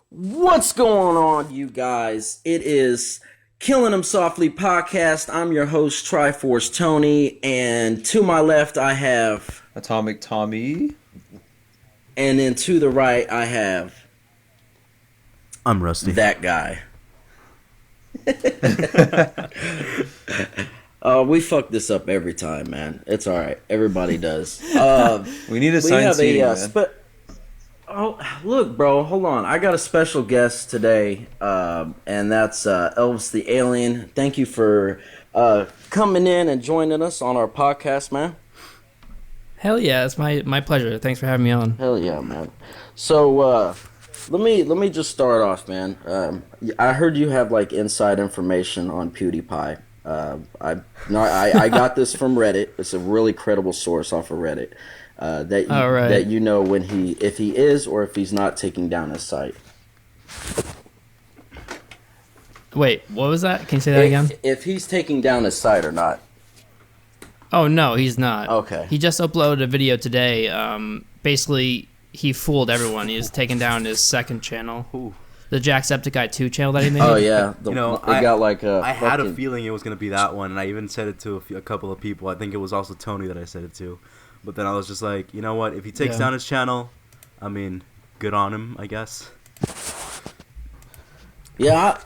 What's going on, you guys? It is Killing 'Em Softly podcast. I'm your host, Triforce Tony, and to my left I have, Atomic Tommy. and then to the right I have I'm Rusty. that guy. We fuck this up every time, man. It's all right. Everybody does. We need a We sign have seating, a man. Oh, look, bro, hold on. I got a special guest today, and that's ElvisTheAlien. Thank you for coming in and joining us on our podcast, man. Hell yeah, it's my pleasure. Thanks for having me on. Hell yeah, man. So let me just start off, man. I heard you have like inside information on PewDiePie. I got this from Reddit. It's a really credible source off of Reddit. That you know when if he is or if he's not taking down his site. Wait, what was that? Can you say that again? If he's taking down his site or not. Oh no, he's not. Okay. He just uploaded a video today. Basically, he fooled everyone. He's taken down his second channel, the Jacksepticeye 2 channel that he made. Oh yeah, I got like a. I had a feeling it was gonna be that one, and I even said it to a couple of people. I think it was also Tony that I said it to, but then I was just like, you know what? If he takes down his channel, I mean, good on him, I guess. Yeah,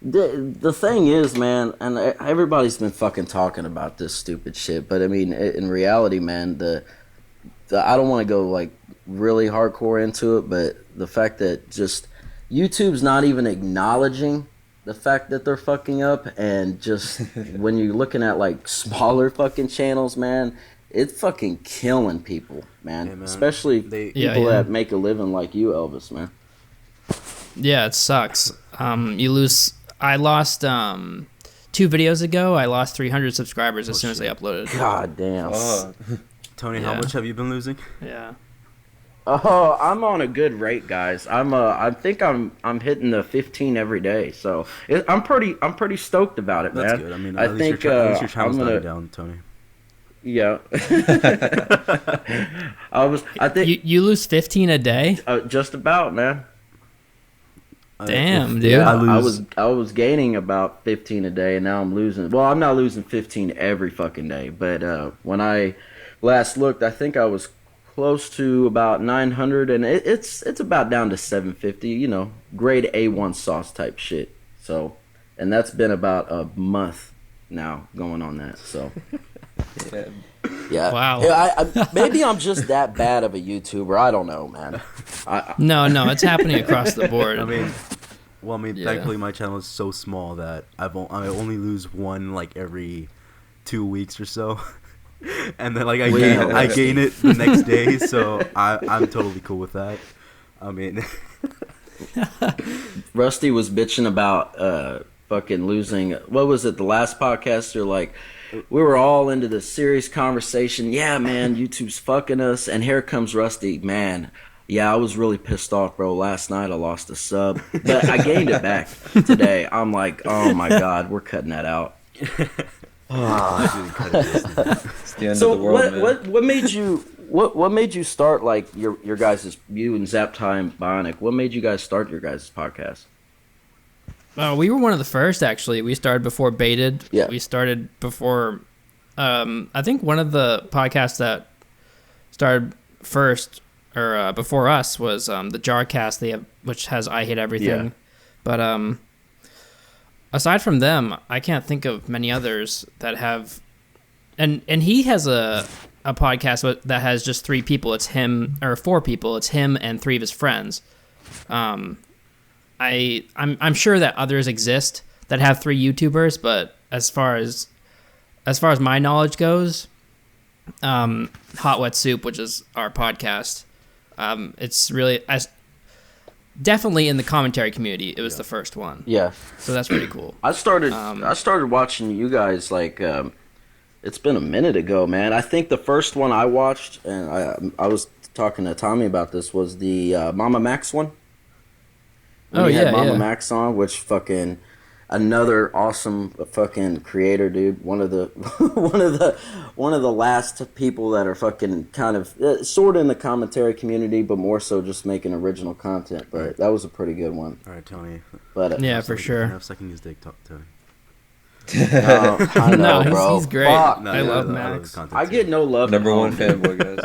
the thing is, man, and everybody's been fucking talking about this stupid shit, but I mean, in reality, man, the I don't want to go like really hardcore into it, but the fact that just YouTube's not even acknowledging the fact that they're fucking up, and just when you're looking at like smaller fucking channels, man, it's fucking killing people, man. Yeah, man. Especially people that make a living like you, Elvis, man. Yeah, it sucks. I lost 2 videos ago. I lost 300 subscribers as soon as I uploaded. God damn. Tony, how much have you been losing? Yeah. Oh, I'm on a good rate, guys. I think I'm hitting the 15 every day, so I'm pretty stoked about it, man. That's good. I mean, at least your channel's not down, Tony. Yeah. I think you lose 15 a day. Just about, man. Damn, dude. Yeah, I was gaining about 15 a day, and now I'm losing. Well, I'm not losing 15 every fucking day, but when I last looked, I think I was close to about 900, and it's about down to 750. You know, grade A1 sauce type shit. So, and that's been about a month now going on that. So, yeah. Wow. Yeah, maybe I'm just that bad of a YouTuber. I don't know, man. No, it's happening across the board. Thankfully my channel is so small that I only lose one like every 2 weeks or so, and then like I gain it the next day. So I'm totally cool with that. I mean, Rusty was bitching about fucking losing. What was it? The last podcast? You're like, we were all into this serious conversation. Yeah, man, YouTube's fucking us. And here comes Rusty. Man, yeah, I was really pissed off, bro. Last night I lost a sub, but I gained it back today. I'm like, oh my god, we're cutting that out. It's the end So of the world, man. what made you start like your guys' you and Zaptime Bionic? What made you guys start your guys' podcast? We were one of the first, actually. We started before Baited. Yeah. We started before, I think one of the podcasts that started first, or before us, was the Jarcast, they have, which has I Hate Everything. Yeah. But aside from them, I can't think of many others that have... And he has a podcast that has just 3 people. It's him, or 4 people. It's him and 3 of his friends. I'm sure that others exist that have 3 YouTubers, but as far as my knowledge goes, Hot Wet Soup, which is our podcast, it's really definitely in the commentary community. It was the first one. Yeah. So that's pretty cool. I started watching you guys like it's been a minute ago, man. I think the first one I watched, and I was talking to Tommy about this, was the Mama Max one. When you had Mama Max on, which fucking another awesome fucking creator, dude. One of the one of the last people that are fucking kind of sort of in the commentary community, but more so just making original content. But that was a pretty good one. All right, Tony. But yeah, for sure. Enough sucking his dick, Tony. I know, No, bro. he's great. Fuck, I love Max. I get no love. Number one fanboy, guys.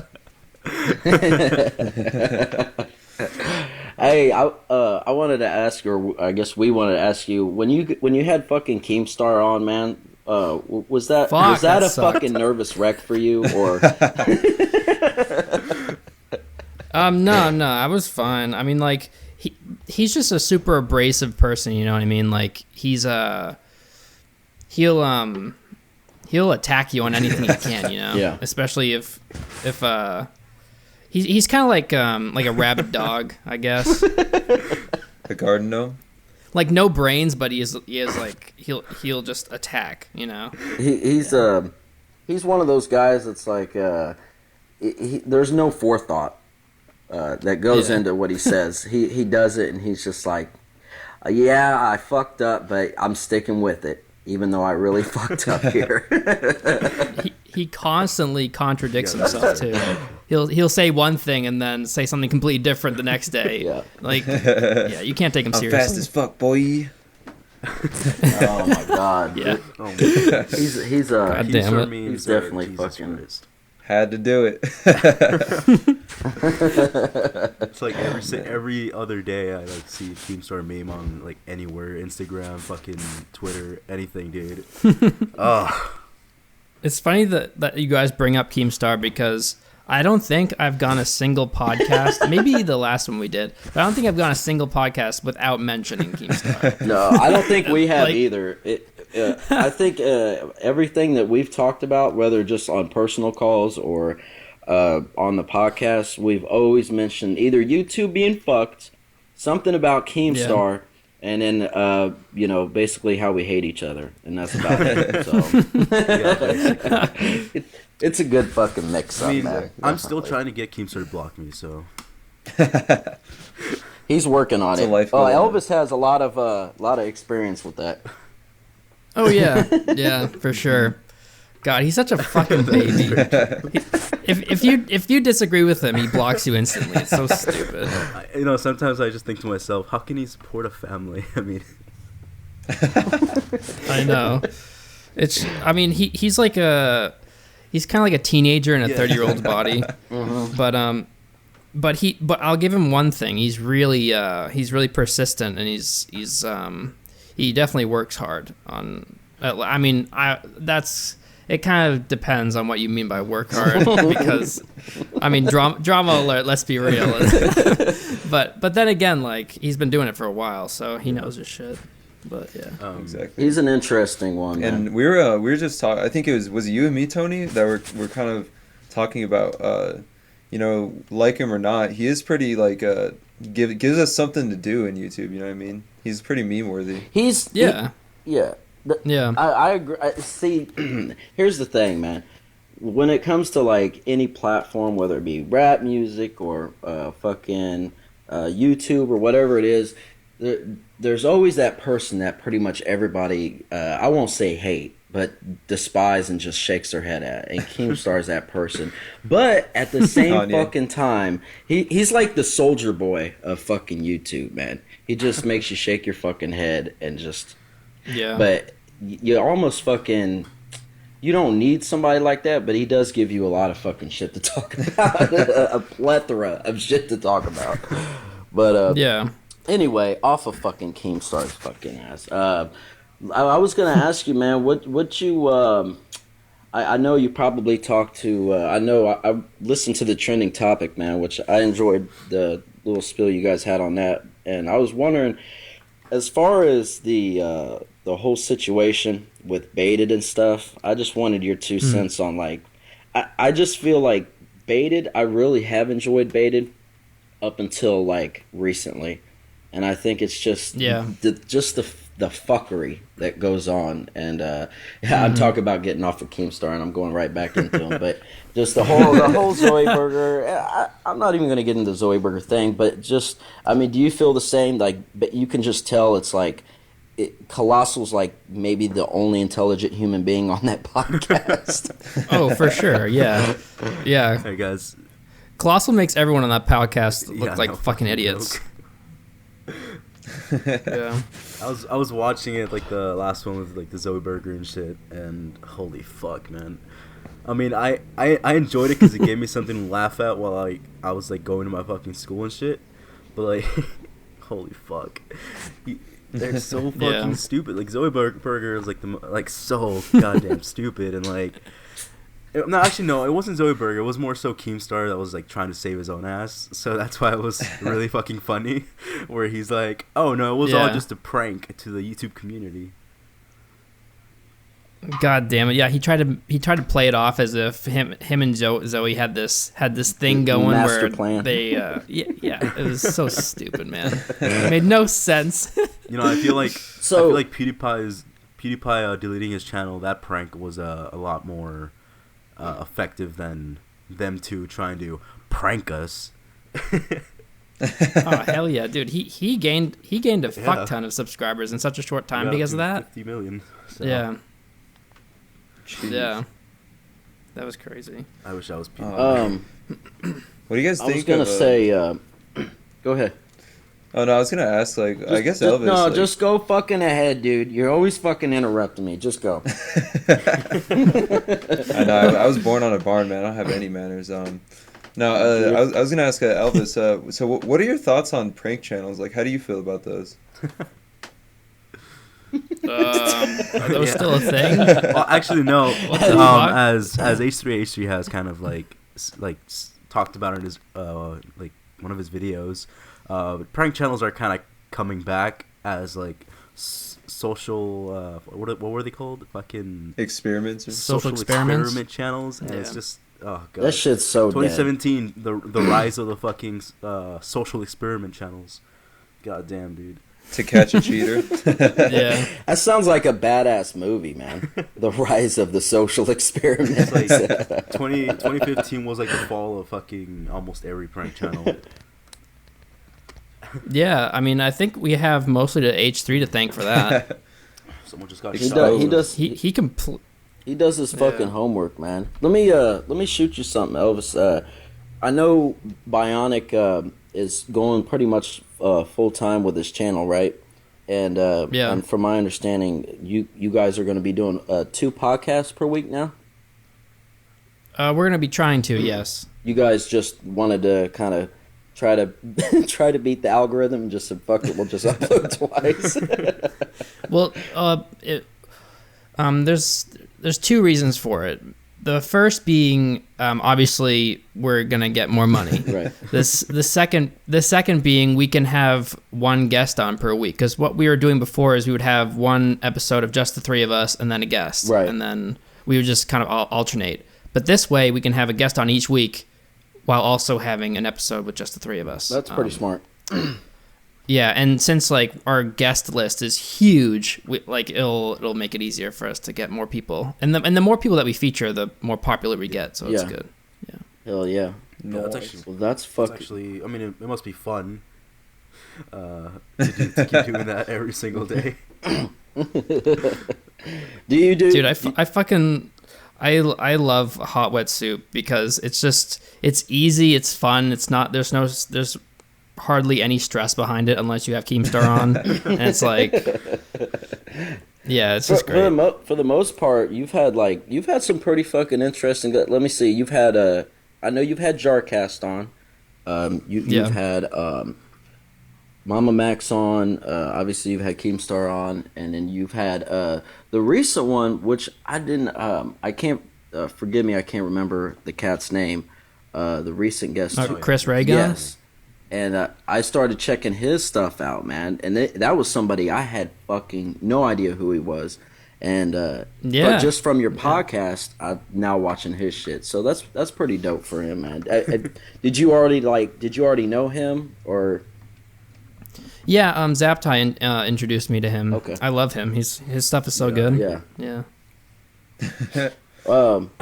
Hey, I wanted to ask, or I guess we wanted to ask you, when you had fucking Keemstar on, man, was that that a sucked. fucking nervous wreck for you, or? No, I was fine. I mean, like he's just a super abrasive person, you know what I mean? Like he'll attack you on anything he can, you know? Yeah. Especially if he's kind of like a rabid dog, I guess. The garden gnome. Like no brains, but he is like he'll just attack, you know? He's one of those guys that's like there's no forethought that goes into what he says. He does it and he's just like, yeah, I fucked up, but I'm sticking with it, even though I really fucked up here. He constantly contradicts himself too. He'll say one thing and then say something completely different the next day. Yeah. Like, yeah, you can't take him I'm seriously. fast as fuck, boy. Oh my god. Yeah. Oh my God. He's God damn it. he's definitely fucking. Had to do it. It's like every other day I like see a Keemstar meme on like anywhere, Instagram, fucking Twitter, anything, dude. Oh. It's funny that you guys bring up Keemstar because I don't think I've gone a single podcast, maybe the last one we did, but I don't think I've gone a single podcast without mentioning Keemstar. No, I don't think we have Like- either. I think everything that we've talked about, whether just on personal calls or on the podcast, we've always mentioned either YouTube being fucked, something about Keemstar, and then basically how we hate each other, and that's about it. So it's a good fucking mix up, man. I'm still trying to get Keemstar to block me, so He's working on It's a it. life goal, Elvis has a lot of experience with that. Oh yeah, for sure. God, he's such a fucking baby. If you disagree with him, he blocks you instantly. It's so stupid. Sometimes I just think to myself, how can he support a family? I mean, I know. He's like he's kind of like a teenager in a 30-year-old's body. Mm-hmm. But I'll give him one thing. He's really persistent, and he definitely works hard on. It kind of depends on what you mean by work hard, because drama alert. Let's be real. but then again, like he's been doing it for a while, so he knows his shit. But yeah, Exactly. He's an interesting one, man. And we were just talking. I think was it you and me, Tony, that we're kind of talking about. Like him or not, he is pretty like gives us something to do in YouTube. You know what I mean? He's pretty meme worthy. yeah. Yeah. I agree. See, here's the thing, man. When it comes to like any platform, whether it be rap music or fucking YouTube or whatever it is, there's always that person that pretty much everybody, I won't say hate, but despise and just shakes their head at. And Keemstar's that person. But at the same fucking time, he's like the soldier boy of fucking YouTube, man. He just makes you shake your fucking head and just... Yeah. But you almost fucking... You don't need somebody like that, but he does give you a lot of fucking shit to talk about. A plethora of shit to talk about. But, yeah. Anyway, off of fucking Keemstar's fucking ass. I was gonna ask you, man, what you I know you probably talked to I listened to the trending topic, man, which I enjoyed the little spill you guys had on that, and I was wondering, as far as the whole situation with Baited and stuff, I just wanted your 2 cents on, like, I just feel like Baited, I really have enjoyed Baited up until like recently, and I think it's just the fuckery that goes on, and I'm talking about getting off of Keemstar, and I'm going right back into him. But just the whole Zoidberger. I'm not even going to get into the Zoidberger thing, but just, I mean, do you feel the same? Like, but you can just tell it's like Colossal's like maybe the only intelligent human being on that podcast. Oh, for sure. Yeah. Yeah. Hey guys. Colossal makes everyone on that podcast look Yeah, like no fucking fucking idiots. Yeah. I was watching it, like the last one with like the Zoe Burger and shit, and holy fuck, man. I mean, I enjoyed it because it gave me something to laugh at while I was like going to my fucking school and shit. But like, holy fuck, they're so fucking stupid. Like Zoe Burger is like so goddamn stupid, and like, no, actually no, it wasn't Zoe Burger. It was more so Keemstar that was like trying to save his own ass. So that's why it was really fucking funny, where he's like, oh no, it was all just a prank to the YouTube community. God damn it! Yeah, he tried to play it off as if him and Zoe had this thing going Master where plan. they it was so stupid, man. It made no sense. You know, I feel like PewDiePie deleting his channel. That prank was a lot more effective than them two trying to prank us. Oh hell yeah, dude! He gained a fuck ton of subscribers in such a short time because of that. 50 million. So. Yeah. Jeez. Yeah, that was crazy. I wish I was PewDiePie. What do you guys think? I was gonna say, go ahead. Oh no, I was gonna ask. Like, I guess Elvis. No, like, just go fucking ahead, dude. You're always fucking interrupting me. Just go. I know. I was born on a barn, man. I don't have any manners. No, I was gonna ask Elvis. So, what are your thoughts on prank channels? Like, how do you feel about those? Are those still a thing? Well, actually, no. As H3 has kind of like talked about in his like one of his videos, prank channels are kind of coming back as like social. What were they called? Fucking experiments. Or social experiments? Experiment channels, and it's just oh god. That shit's so 2017, the rise of the fucking social experiment channels. God damn, dude. To catch a cheater. Yeah. That sounds like a badass movie, man. The rise of the social experiment. It's like 2015 was like the fall of fucking almost every prank channel. Yeah, I mean, I think we have mostly the H3 to thank for that. Someone just got He shot. does. He does his fucking homework, man. Let me shoot you something, Elvis. I know Bionic is going pretty much full time with his channel, right? And and from my understanding, you guys are going to be doing 2 podcasts per week now. We're going to be trying to, yes. You guys just wanted to kind of try to beat the algorithm and just said, fuck it, we'll just upload twice. Well, there's 2 reasons for it. The first being, obviously, we're gonna get more money. Right. The second being, we can have 1 guest on per week. Because what we were doing before is we would have 1 episode of just the 3 of us, and then a guest, right? And then we would just kind of alternate. But this way, we can have a guest on each week, while also having an episode with just the 3 of us. That's pretty smart. Yeah, and since like our guest list is huge, it'll make it easier for us to get more people, and the more people that we feature, the more popular we get. So it's good. Yeah. Hell yeah. No, that's actually. Well, that's fucking. Actually, I mean, it must be fun. To keep doing that every single day. Do you do? Dude, I love hot wet soup because it's easy, it's fun, there's hardly any stress behind it unless you have Keemstar on, and it's like, yeah, it's just great. For the most part, you've had some pretty fucking interesting. Let me see. You've had I know you've had Jarcast on. You've had Mama Max on. Obviously, you've had Keemstar on, and then you've had the recent one, which I didn't. I can't. Forgive me, I can't remember the cat's name. The recent guest, Chris Reagan. Yes. And I started checking his stuff out, man. And that was somebody I had fucking no idea who he was. And but just from your podcast, I'm now watching his shit. So that's pretty dope for him, man. Did you already know him or? Yeah, Zaptai introduced me to him. Okay. I love him. His stuff is so good. Yeah. What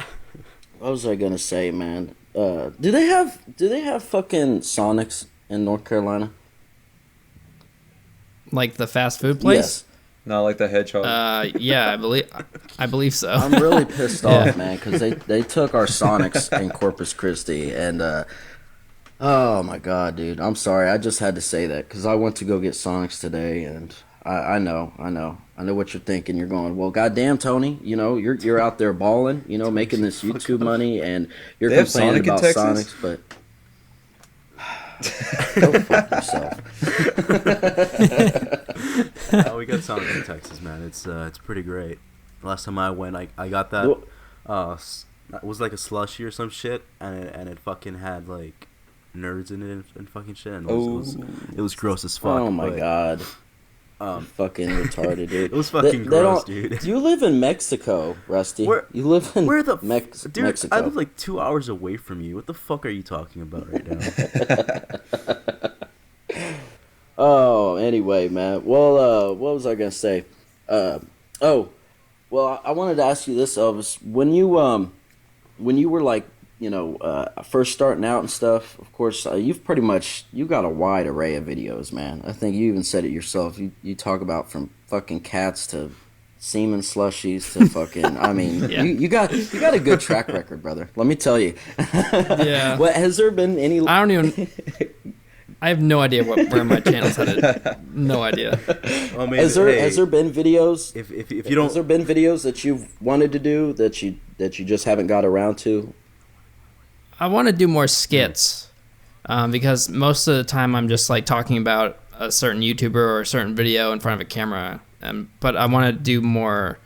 was I gonna say, man? Do they have fucking Sonics in North Carolina? Like the fast food place? Yes. Not like the hedgehog. Yeah, I believe so. I'm really pissed off, man, because they took our Sonics in Corpus Christi, and oh my god, dude, I'm sorry. I just had to say that because I went to go get Sonics today, and I know what you're thinking. You're going, well, goddamn, Tony, you know, you're out there balling, you know, making this YouTube money, and you're They have complaining Sonic in about Texas? Sonics, but go fuck yourself. We got Sonic in Texas, man. It's pretty great. Last time I went, I got that. It was like a slushy or some shit, and it fucking had like nerds in it and fucking shit. And it was gross as fuck. Oh my god. Fucking retarded, dude. It was fucking gross, dude. You live in Mexico, Rusty. You live in dude, Mexico. I live like 2 hours away from you. What the fuck are you talking about right now? Oh, anyway, man. Well, what was I gonna say? Well, I wanted to ask you this, Elvis. When you were like, you know, first starting out and stuff, of course, you got a wide array of videos, man. I think you even said it yourself. You talk about from fucking cats to semen slushies to fucking. I mean, Yeah. you got a good track record, brother. Let me tell you. Yeah. What has there been any? I have no idea where my channel's headed. No idea. I mean, Has there been videos? If you don't, Has there been videos that you've wanted to do that you just haven't got around to? I want to do more skits because most of the time I'm just like talking about a certain YouTuber or a certain video in front of a camera. But I want to do more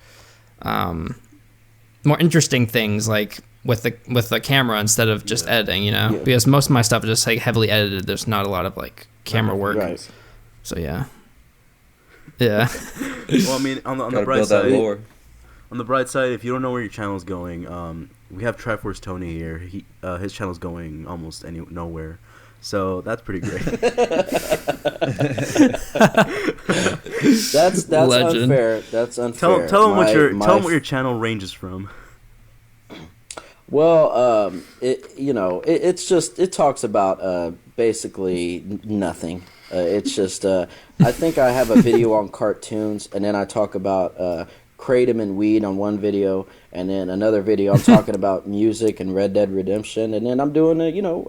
interesting things like with the camera instead of just editing, you know, because most of my stuff is just like heavily edited. There's not a lot of like camera work. Right. So yeah. Well, I mean, on the bright side, if you don't know where your channel's going, we have Triforce Tony here. His channel's going almost nowhere, so that's pretty great. That's Legend. unfair. That's unfair. Tell him what your channel ranges from. Well, it talks about basically nothing. It's just I think I have a video on cartoons, and then I talk about kratom and weed on one video, and then another video I'm talking about music and Red Dead Redemption, and then I'm doing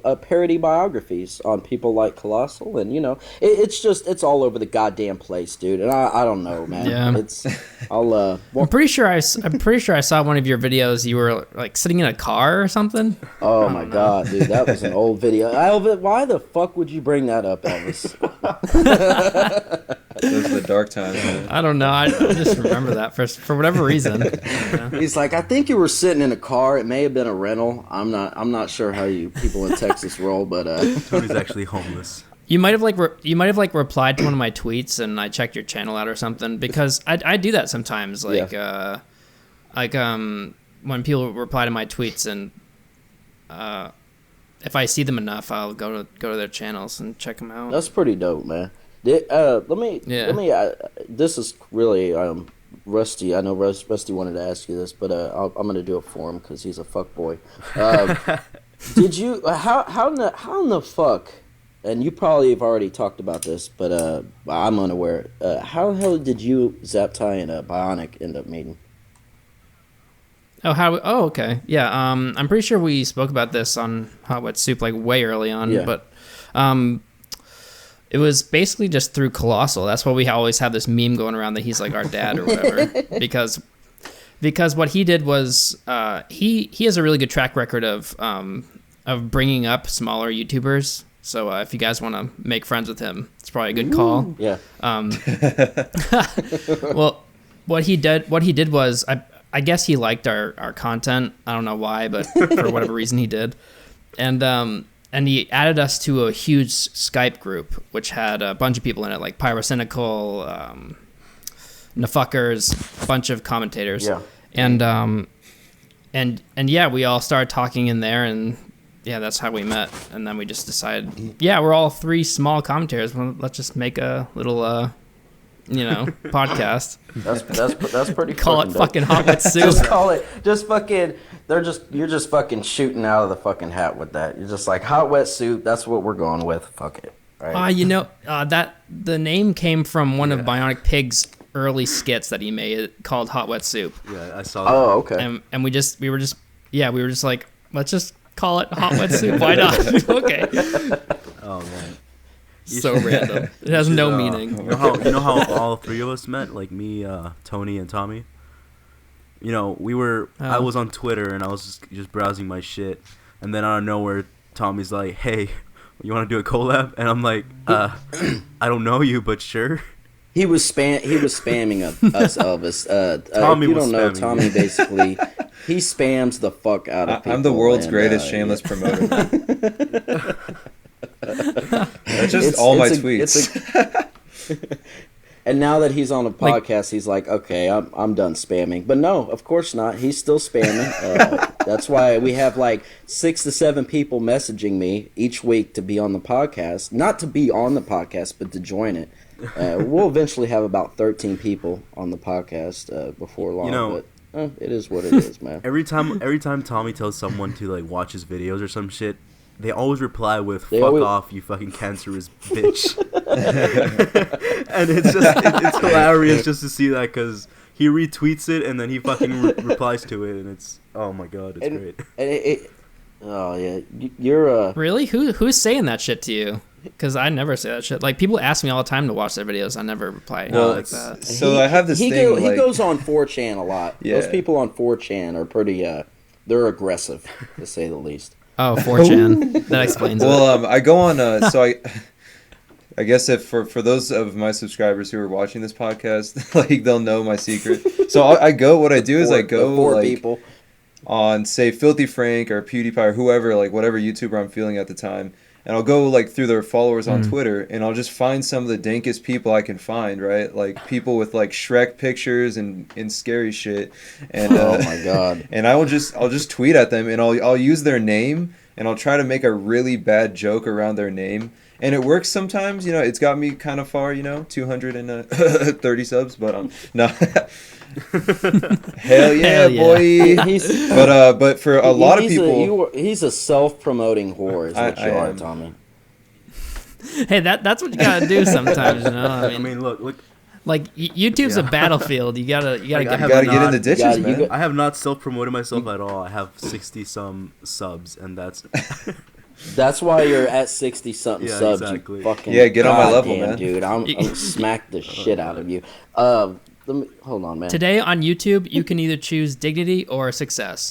a parody biographies on people like Colossal, and it's all over the goddamn place, dude. And I don't know, man. Yeah. I'm pretty sure I saw one of your videos. You were like sitting in a car or something. Oh my god, dude, that was an old video. Elvis, why the fuck would you bring that up, Elvis? Those are the dark times, man. I don't know. I just remember that for whatever reason. Yeah. He's like, I think you were sitting in a car. It may have been a rental. I'm not sure how you people in Texas roll, but Tony's actually homeless. You might have replied to one of my tweets, and I checked your channel out or something, because I do that sometimes. Like when people reply to my tweets, and if I see them enough, I'll go to their channels and check them out. that's pretty dope, man. Let me. This is really Rusty. I know Rusty wanted to ask you this, but I'm going to do it for him because he's a fuck boy. Did you how in the fuck? And you probably have already talked about this, but I'm unaware. How the hell did you, Zaptai, and Bionic end up meeting? Oh, okay. Yeah, I'm pretty sure we spoke about this on Hot Wet Soup like way early on, but it was basically just through Colossal. That's why we always have this meme going around that he's like our dad or whatever. because what he did was he has a really good track record of bringing up smaller YouTubers. So if you guys want to make friends with him, it's probably a good call. Yeah. Well, what he did was I guess he liked our content. I don't know why, but for whatever reason he did. And he added us to a huge Skype group, which had a bunch of people in it, like Pyrocynical, Nafuckers, a bunch of commentators. Yeah. And yeah, we all started talking in there, and yeah, that's how we met. And then we just decided, yeah, we're all three small commentators. Well, let's just make a little, podcast. That's pretty. Call it fucking dope. Hot Wet Soup. Just call it. Just fucking. You're just fucking shooting out of the fucking hat with that. You're just like Hot Wet Soup. That's what we're going with. Fuck it. Right. That the name came from one of Bionic Pig's early skits that he made called Hot Wet Soup. Yeah, I saw that. Oh, okay. And we were just like, let's just call it Hot Wet Soup. Why not? Okay. Oh man. So random. It has no meaning. You know how all three of us met? Like me, Tony, and Tommy. You know, I was on Twitter and I was just browsing my shit, and then out of nowhere, Tommy's like, "Hey, you want to do a collab?" And I'm like, "I don't know you, but sure." He was spamming us, Elvis. Tommy if you was don't know, spamming Tommy you. basically he spams the fuck out of people. I'm the world's and, greatest shameless promoter. That's just all my tweets. And now that he's on a podcast, he's like, okay, I'm done spamming. But no, of course not. He's still spamming. That's why we have like 6 to 7 people messaging me each week to be on the podcast. Not to be on the podcast, but to join it. We'll eventually have about 13 people on the podcast before long. You know, but it is what it is, man. Every time Tommy tells someone to like watch his videos or some shit, they always reply with "fuck off, you fucking cancerous bitch," and it's it's hilarious just to see that because he retweets it and then he fucking replies to it, and it's oh my god, it's great. Oh yeah, you're Really? Who's saying that shit to you? Because I never say that shit. Like people ask me all the time to watch their videos. I never reply. Well, like that. So I have this thing. He goes on 4chan a lot. Yeah. Those people on 4chan are pretty. They're aggressive, to say the least. Oh, 4chan. That explains it. Well, I go on. So I guess if for those of my subscribers who are watching this podcast, like they'll know my secret. So I go. What I do is I go like people on say Filthy Frank or PewDiePie or whoever, like whatever YouTuber I'm feeling at the time. And I'll go like through their followers on Twitter, and I'll just find some of the dankest people I can find, right? Like people with like Shrek pictures and scary shit. And oh my god! And I'll just tweet at them, and I'll use their name, and I'll try to make a really bad joke around their name, and it works sometimes. You know, it's got me kind of far. You know, 230 subs, but no. Hell yeah, boy! But for a lot of people, he's a self-promoting whore. Is what you are, Tommy. Hey, that's what you gotta do sometimes. You know, I mean, look. Like YouTube's a battlefield. You gotta get in the ditches, man. I have not self-promoted myself at all. I have 60-some subs, and that's. That's why you're at 60-something subs. Exactly. You fucking get on my level, man, dude. I'm smack the shit out of you. Hold on, man. Today on YouTube, you can either choose dignity or success.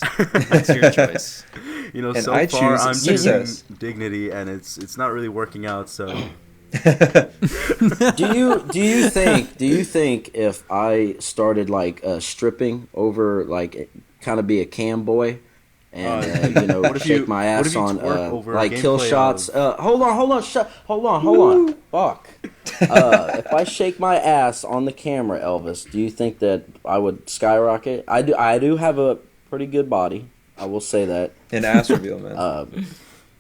That's your choice. You know, and so I far choose I'm success. choosing dignity, and it's not really working out. So, do you think if I started like stripping over, like kind of be a cam boy, and you know, shake my ass on like kill shots? Hold on. Fuck. If I shake my ass on the camera, Elvis, do you think that I would skyrocket? I do have a pretty good body. I will say that. An ass reveal, man.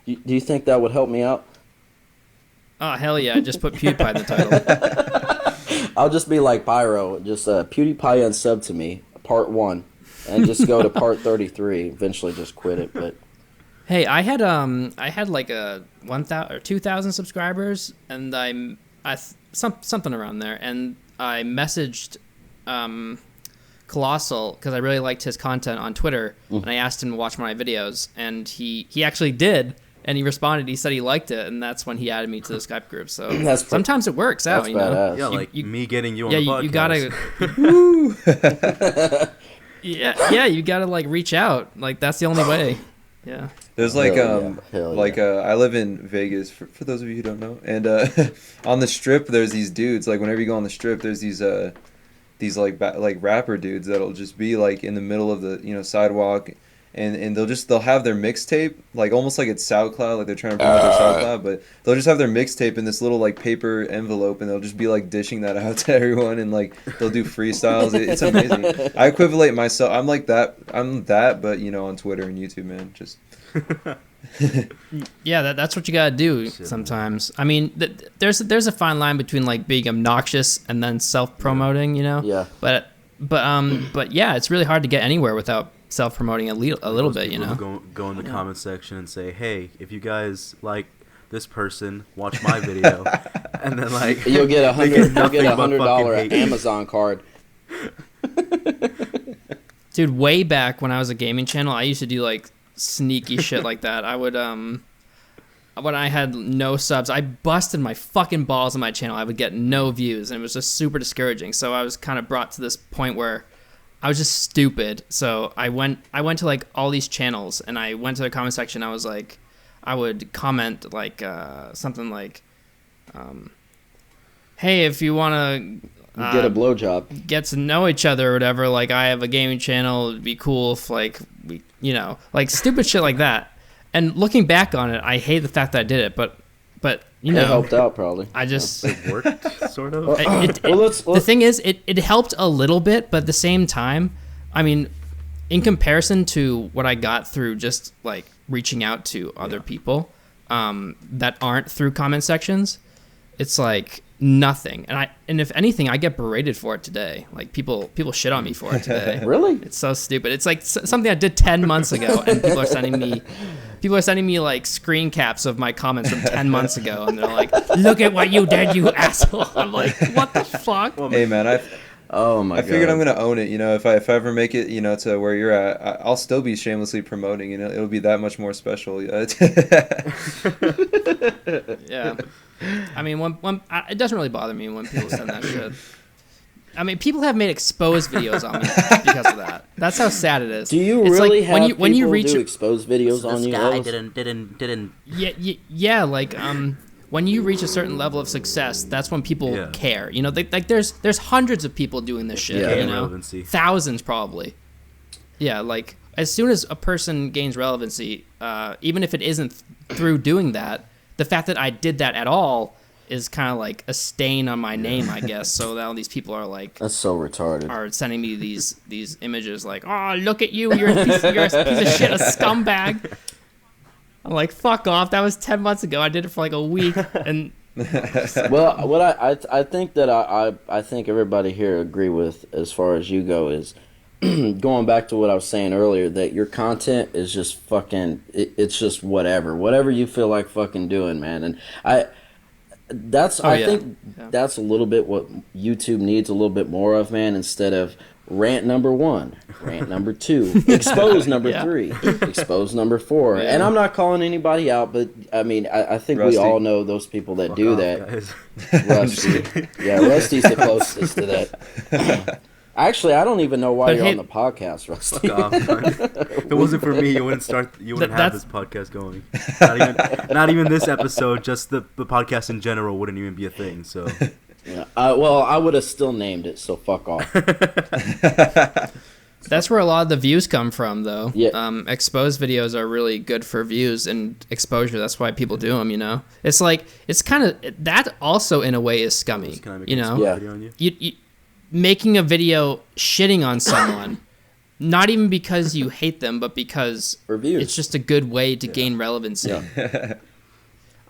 Do you think that would help me out? Oh hell yeah! Just put PewDiePie in the title. I'll just be like Pyro, just PewDiePie unsub to me, part 1, and just go to part 33. Eventually, just quit it. But hey, I had like a 1,000 or 2,000 subscribers, and something around there, and I messaged Colossal because I really liked his content on Twitter, and I asked him to watch my videos, and he actually did. And he responded. He said he liked it, and that's when he added me to the Skype group. So sometimes it works out, you know. Yeah, like me getting you on the podcast. You gotta. You gotta like reach out. Like that's the only way. Yeah. There's like I live in Vegas for those of you who don't know, and on the Strip there's these dudes. Like whenever you go on the Strip, there's these like rapper dudes that'll just be like in the middle of the sidewalk. And they'll have their mixtape, like almost like it's SoundCloud, like they're trying to promote their SoundCloud, but they'll just have their mixtape in this little like paper envelope, and they'll just be like dishing that out to everyone, and like they'll do freestyles. It's amazing. I equivalent myself. I'm like that. I'm that, but on Twitter and YouTube, man. Just yeah, that's what you gotta do sometimes. I mean, there's a fine line between like being obnoxious and then self-promoting, Yeah. But yeah, it's really hard to get anywhere without self-promoting a little bit, Go in the comment section and say, hey, if you guys like this person watch my video, and then like You'll get a nothing but fucking $100 hate. Amazon card. Dude, way back when I was a gaming channel, I used to do like sneaky shit like that. I would when I had no subs, I busted my fucking balls on my channel. I would get no views, and it was just super discouraging. So I was kind of brought to this point where I was just stupid. So I went to like all these channels, and I went to the comment section. I was like, I would comment like something like, "Hey, if you want to Get a blowjob. get to know each other or whatever, like I have a gaming channel. It'd be cool if like we, like stupid shit like that." And looking back on it, I hate the fact that I did it, but It helped out probably. I just It worked, sort of. the thing is, it helped a little bit, but at the same time, I mean, in comparison to what I got through just like reaching out to other people that aren't through comment sections, it's like nothing. And if anything, I get berated for it today. Like people shit on me for it today. Really? It's so stupid. It's like something I did 10 months ago, and people are sending me like screen caps of my comments from 10 months ago, and they're like, "Look at what you did, you asshole." I'm like, "What the fuck?" Hey man, I figured God. I'm gonna own it. If I ever make it, to where you're at, I'll still be shamelessly promoting. It'll be that much more special. Yeah. I mean, it doesn't really bother me when people send that shit. I mean, people have made exposed videos on me because of that. That's how sad it is. Do you It's really like have when you people reach do exposed videos on This you? guy Elvis? didn't. yeah, like when you reach a certain level of success, that's when people care. There's hundreds of people doing this shit. Yeah. Relevancy. Thousands probably. Yeah, like as soon as a person gains relevancy, even if it isn't through doing that, the fact that I did that at all is kind of like a stain on my name, I guess. So now these people are like, That's so retarded. are sending me these images like, "Oh, look at you, you're a piece of shit, a scumbag." I'm like, fuck off. That was 10 months ago. I did it for like a week, and Well, what I think that I think everybody here agree with as far as you go is going back to what I was saying earlier, that your content is just fucking it's just whatever you feel like fucking doing, man. And I think that's a little bit what YouTube needs a little bit more of, man, instead of rant number 1, rant number 2, expose number 3, expose number 4. Yeah. And I'm not calling anybody out, but I mean, I think Rusty. we all know those people that do off, that. guys. Rusty. Yeah, Rusty's the closest to that. Actually, I don't even know why But you're hey- on the podcast, Rusty. Fuck off. If it wasn't for me, you wouldn't have That's- this podcast going. Not even this episode, just the podcast in general wouldn't even be a thing. So Yeah. Well, I would have still named it, so fuck off. that's where a lot of the views come from, though. Yeah. Exposed videos are really good for views and exposure. That's why people do them. It's like it's kind of that also in a way is scummy. just can I make You a know, small Yeah. video on you? you making a video shitting on someone, not even because you hate them, but because Reviews. it's just a good way to gain relevancy. Yeah.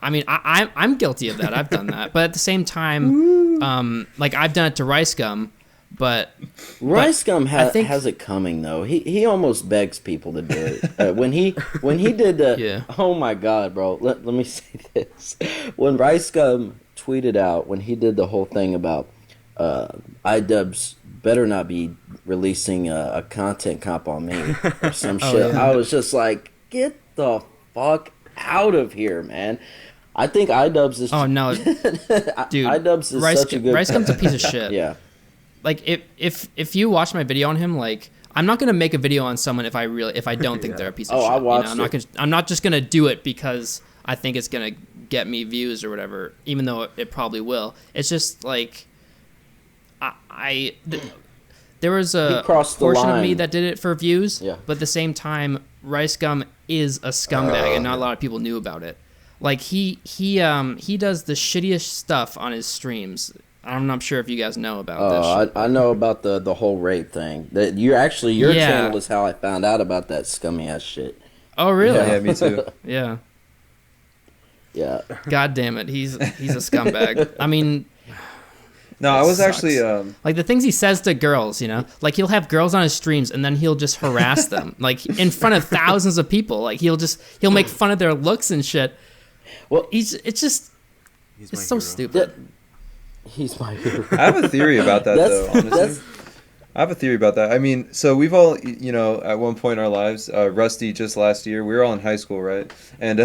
I mean, I'm guilty of that. I've done that, but at the same time, like I've done it to Rice Gum, but Rice Gum I think- has it coming though. He almost begs people to do it. When he did the Yeah. Oh my god, bro. Let me say this. When Rice Gum tweeted out when he did the whole thing about iDubbbz better not be releasing a content comp on me or some Oh, shit. yeah. I was just like, get the fuck out of here, man. I think iDubbbz is oh no, dude, iDubbbz is such a good Rice Gum's a piece of shit. Yeah. Like if you watch my video on him, like I'm not gonna make a video on someone if I don't think they're a piece of Oh, shit. I watched I'm not just gonna do it because I think it's gonna get me views or whatever, even though it probably will. It's just like there was a He crossed the portion of me line. that did it for views, Yeah. but at the same time, Rice Gum is a scumbag, and not a lot of people knew about it. Like he does the shittiest stuff on his streams. I'm not sure if you guys know about this shit. I know about the whole rape thing. That your Yeah. channel is how I found out about that scummy ass shit. Oh really? Yeah, me too. Yeah. Yeah. God damn it, he's a scumbag. I mean, No, I was sucks. actually like the things he says to girls, like he'll have girls on his streams and then he'll just harass them, like in front of thousands of people. Like he'll make fun of their looks and shit. Well, it's so hero. stupid. He's my hero. I have a theory about that, though, honestly. I have a theory about that. I mean, so we've all, at one point in our lives, Rusty just last year, we were all in high school, right? And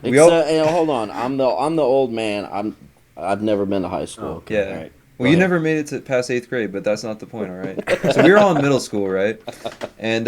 we all. Hold on, I'm the old man. I've never been to high school. Oh, okay. Yeah. Right. Well, you never made it to past 8th grade, but that's not the point, all right? So we were all in middle school, right? And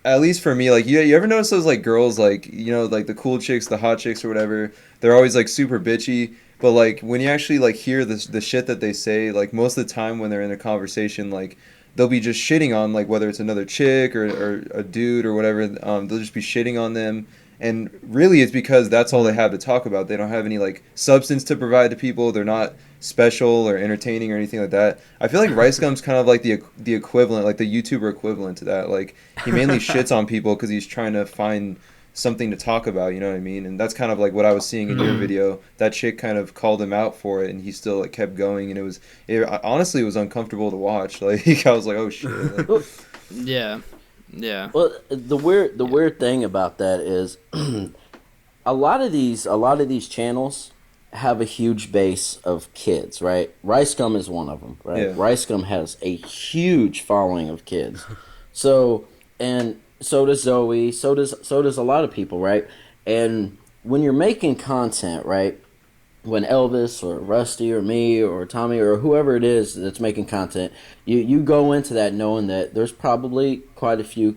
at least for me, like, you ever notice those, like, girls, like, like the cool chicks, the hot chicks or whatever, they're always, like, super bitchy. But, like, when you actually, like, hear the shit that they say, like, most of the time when they're in a conversation, like, they'll be just shitting on, like, whether it's another chick or a dude or whatever, they'll just be shitting on them. And really it's because that's all they have to talk about. They don't have any, like, substance to provide to people. They're not special or entertaining or anything like that. I feel like Rice Gum's kind of like the equivalent, like the YouTuber equivalent to that. Like, he mainly shits on people because he's trying to find something to talk about, you know what I mean? And that's kind of like what I was seeing in your video. That chick kind of called him out for it, and he still, like, kept going, and honestly, it was uncomfortable to watch. Like, I was like, oh shit. Like, Yeah. Well, the weird thing about that is a lot of these channels have a huge base of kids, right? Rice Gum is one of them, right? Yeah. Rice Gum has a huge following of kids. So does Zoe, so does a lot of people, right? And when you're making content, right? When Elvis or Rusty or me or Tommy or whoever it is that's making content, you go into that knowing that there's probably quite a few,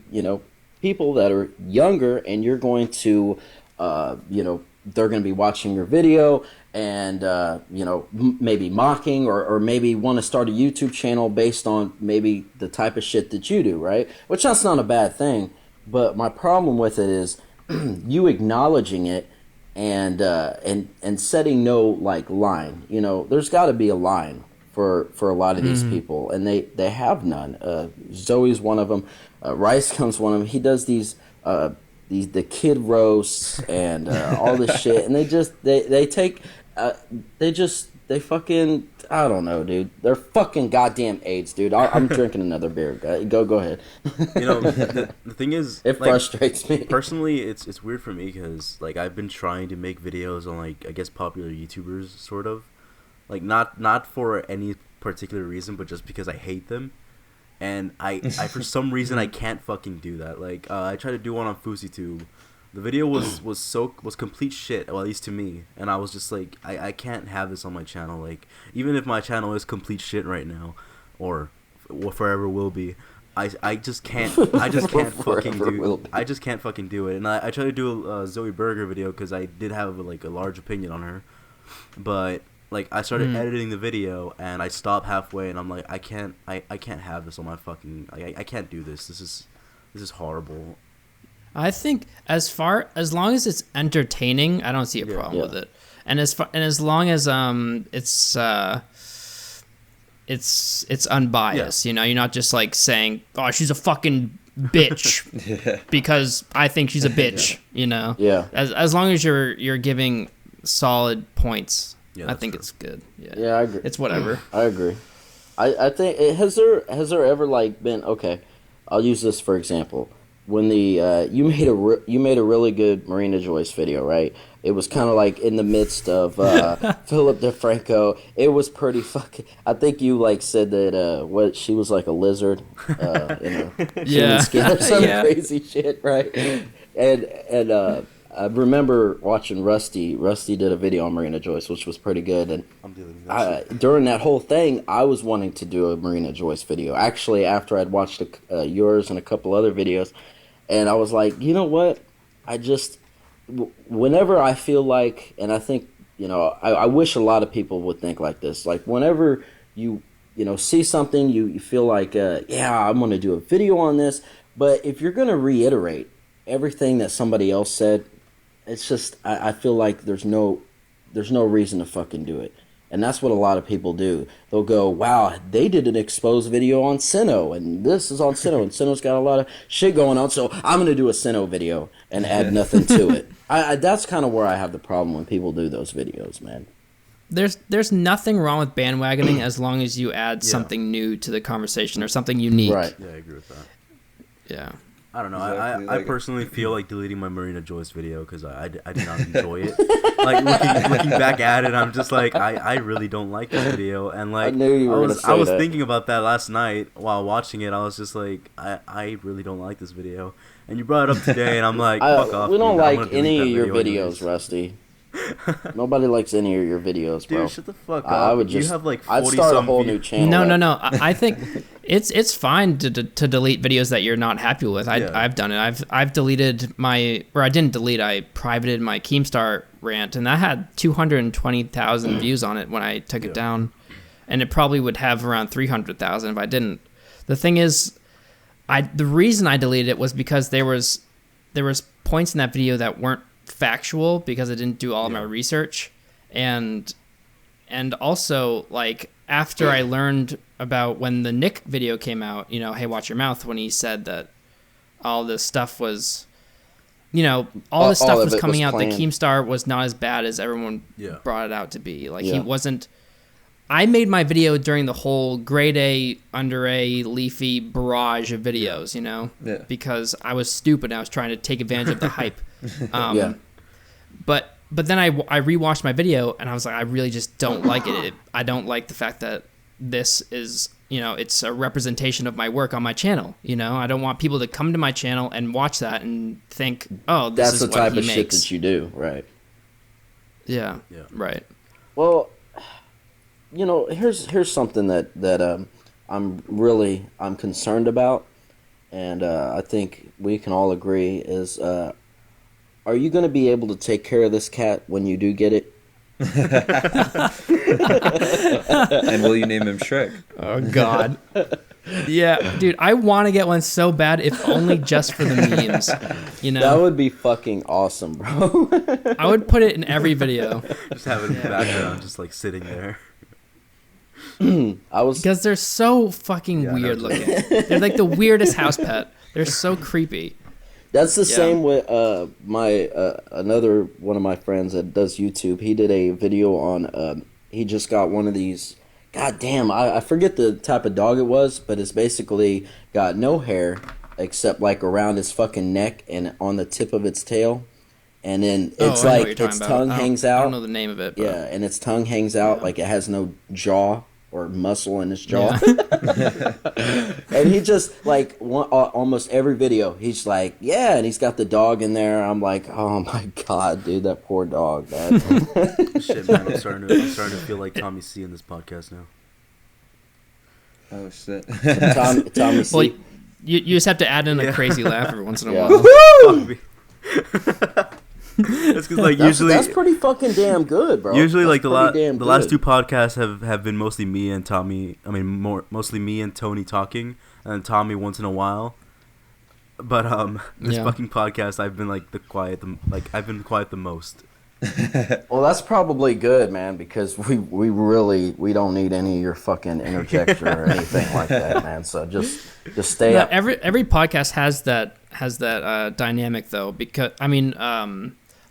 people that are younger, and you're going to, they're going to be watching your video and, maybe mocking or maybe want to start a YouTube channel based on maybe the type of shit that you do, right? Which that's not a bad thing. But my problem with it is you acknowledging it and setting no, like, line. There's got to be a line for a lot of these people, and they have none. Zoe's one of them. Rice Gum's one of them. He does these the kid roasts and all this shit, and they fucking, I don't know, dude. They're fucking goddamn AIDS, dude. I'm drinking another beer. Go ahead. The thing is, it frustrates me. Personally, it's weird for me because, like, I've been trying to make videos on, like, I guess popular YouTubers, sort of, like, not for any particular reason, but just because I hate them, and I for some reason I can't fucking do that. Like, I tried to do one on FouseyTube. The video was complete shit, well, at least to me, and I was just like, I can't have this on my channel. Like, even if my channel is complete shit right now, or forever will be, I just can't fucking do it. And I tried to do a Zoe Burger video because I did have, like, a large opinion on her, but, like, I started editing the video and I stopped halfway, and I'm like, I can't have this on my fucking, I can't do this. This is horrible. I think as long as it's entertaining, I don't see a problem with it. And as long as it's unbiased, you're not just, like, saying, "Oh, she's a fucking bitch," because I think she's a bitch, Yeah. As long as you're giving solid points, I think it's good. Yeah, I agree. It's whatever. I agree. I think has there ever, like, been, okay, I'll use this for example. When you made a really good Marina Joyce video, right? It was kind of like in the midst of Philip DeFranco. It was pretty fucking. I think you, like, said that she was like a lizard in a human skin or some crazy shit, right? And I remember watching Rusty. Rusty did a video on Marina Joyce, which was pretty good. And I'm dealing with that. During that whole thing, I was wanting to do a Marina Joyce video. Actually, after I'd watched yours and a couple other videos, and I was like, you know what? Whenever I feel like, and I think, I wish a lot of people would think like this. Like, whenever you see something, you feel like, I'm going to do a video on this. But if you're going to reiterate everything that somebody else said, it's just, I feel like there's no reason to fucking do it. And that's what a lot of people do. They'll go, wow, they did an exposed video on Sinnoh, and this is on Sinnoh, and Sinnoh's got a lot of shit going on, so I'm going to do a Sinnoh video and add nothing to it. That's kind of where I have the problem when people do those videos, man. There's nothing wrong with bandwagoning as long as you add something new to the conversation or something unique. Right. Yeah, I agree with that. Yeah. I don't know. Exactly, I like- personally feel like deleting my Marina Joyce video because I did not enjoy it. Like looking back at it, I'm just like I really don't like this video. And like I knew you were gonna say I was that. thinking about that last night while watching it. I was just like I really don't like this video. And you brought it up today, and I'm like, fuck off. We don't dude. I'm like gonna delete any that of your video videos, anyways. Rusty. Nobody likes any of your videos, bro. Dude, shut the fuck up. I would just. You have like 40 I'd start a some whole views. new channel. No. I think it's fine to delete videos that you're not happy with. I've done it. I've deleted I didn't delete. I privated my Keemstar rant, and that had 220,000 views on it when I took it down, and it probably would have around 300,000 if I didn't. The thing is, the reason I deleted it was because there was points in that video that weren't factual because I didn't do all of my research, and also like after I learned about when the Nick video came out, hey, watch your mouth, when he said that all this stuff was, all this stuff of was it coming was out, that planned. Keemstar was not as bad as everyone Yeah. brought it out to be. Like Yeah. he wasn't. I made my video during the whole grade A, under A, leafy barrage of videos, Yeah. because I was stupid. I was trying to take advantage of the hype. Yeah. But then I rewatched my video and I was like, I really just don't like it. I don't like the fact that this is, it's a representation of my work on my channel. I don't want people to come to my channel and watch that and think, oh, this That's is the what type he of shit makes. that you do, right? Yeah. Yeah. Right. Well, here's something that I'm concerned about, and I think we can all agree is, are you going to be able to take care of this cat when you do get it? And will you name him Shrek? Oh God. Yeah, dude, I want to get one so bad, if only just for the memes. That would be fucking awesome, bro. I would put it in every video Just have it in the background, just like sitting there. I was because they're so fucking Yeah, weird no, looking. They're like the weirdest house pet. They're so creepy. That's the Yeah. same with my another one of my friends that does YouTube. He did a video on he just got one of these. God damn, I forget the type of dog it was, but it's basically got no hair except like around its fucking neck and on the tip of its tail, and then it's I know what like you're talking its about. tongue I don't- hangs I out. don't know the name of it. But Yeah, and its tongue hangs out like it has no jaw or muscle in its jaw. And he just like almost every video he's like, yeah, and he's got the dog in there. I'm like, oh my god, dude, that poor dog, man. Shit, man, I'm starting to feel like Tommy C in this podcast now. Oh shit. Tommy C. Well, you just have to add in a Yeah. crazy laugh every once in a Yeah. while. Fuck me. It's because like that's usually pretty fucking damn good, bro. Usually, That's like the pretty damn last good. two podcasts have been mostly me and Tommy. I mean, mostly me and Tony talking, and then Tommy once in a while. But this Yeah. fucking podcast, I've been like I've been quiet the most. Well, that's probably good, man, because we really don't need any of your fucking interjection or anything like that, man. So just stay Yeah, up. every podcast has that dynamic though, because I mean,